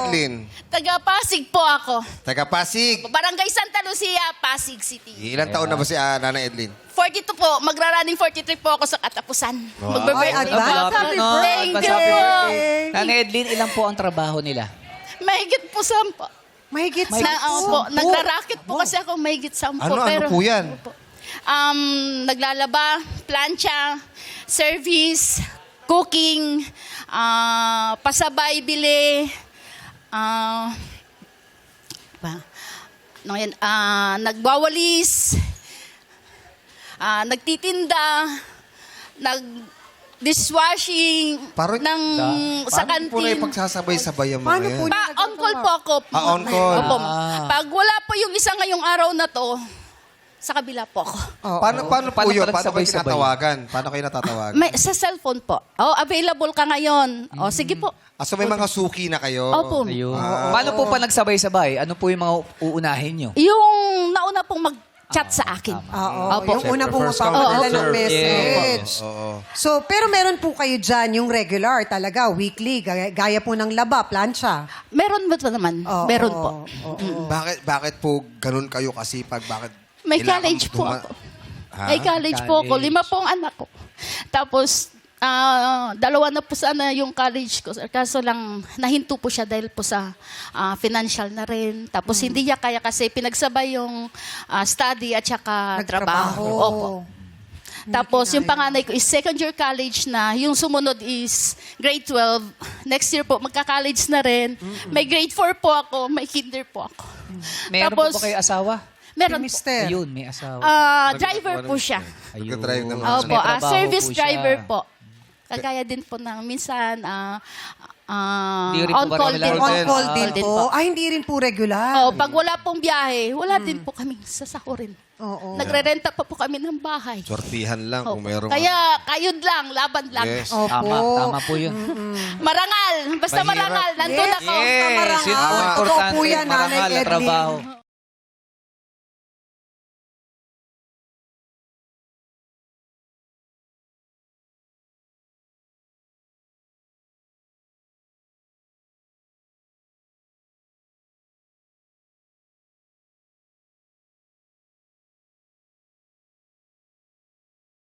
Edlin? Taga-Pasig po ako. Taga Pasig. Barangay Santa Lucia, Pasig City. Ilang taon na ba si Nanay Edlin? 42 po. Magra-running 43 po ako sa katapusan. Magbe-birthday Ay, po advance. ako. Happy Thank birthday. you po. Nanay Edlin, ilan po ang trabaho nila? Mahigit po 10. Mahigit sa Po. Nagra-racket po kasi ako mahigit 10. Ano po yan? Opo. Naglalaba, plancha, service, cooking, pasabay, bili, nagwawalis, nagtitinda, dishwashing Parang- sa Paano po na kantin. ipagsasabay-sabay ang mga Paano yan? po On call po ako. On call. Opo. Pag wala po yung isa ngayong araw na to, sa kabila po ako. Paano po Paano yun? pala Paano kayo sabay-sabay? tinatawagan? Paano kayo natatawagan? Sa cellphone po. Available ka ngayon. Sige po. So may mga suki na kayo? Opo. Ayun. Paano po pa nagsabay-sabay? Ano po yung mga uunahin nyo? Yung nauna pong mag-chat sa akin. Oo. Opo. Yung una pong First come, magpapadala first ng serve. message. Oo. So, pero meron po kayo dyan yung regular talaga, weekly, gaya po ng laba, plancha. Meron ba ito naman? Oo, Meron po. oo. Bakit po ganun kayo kasipag? Bakit May kailangan college po duma- ako. Ha? May college po ako. 5 pong anak ko. Tapos, 2 na po sana yung college ko. Kaso lang, nahinto po siya dahil po sa financial na rin. Tapos, hindi niya kaya kasi pinagsabay yung study at saka trabaho. Opo. Tapos, yung panganay ko is second year college na. Yung sumunod is grade 12. Next year po, magka-college na rin. May grade 4 po ako. May kinder po ako. Meron Tapos, po ba kayo asawa? Meron po. Mister. Ayun, may asawa. Driver po siya. Ayun. Nag-drive naman. Opo, May trabaho service po siya. driver po. Kagaya din po na minsan, Hindi rin po on ba call regular din. On call din din po. Ay, hindi rin po regular. Pag wala pong biyahe, wala din po kami sasahurin. Oo. Nagrerenta pa po kami ng bahay. Sortihan lang kung Opo. meron. Kaya kayod lang, laban lang. Yes. Opo. Tama po yun. Marangal, basta Mahirap. marangal, nandun Yes. ako. Yes, yun po Tama. importante. Totoo po yan, Nanay Marangal na Edlin. trabaho.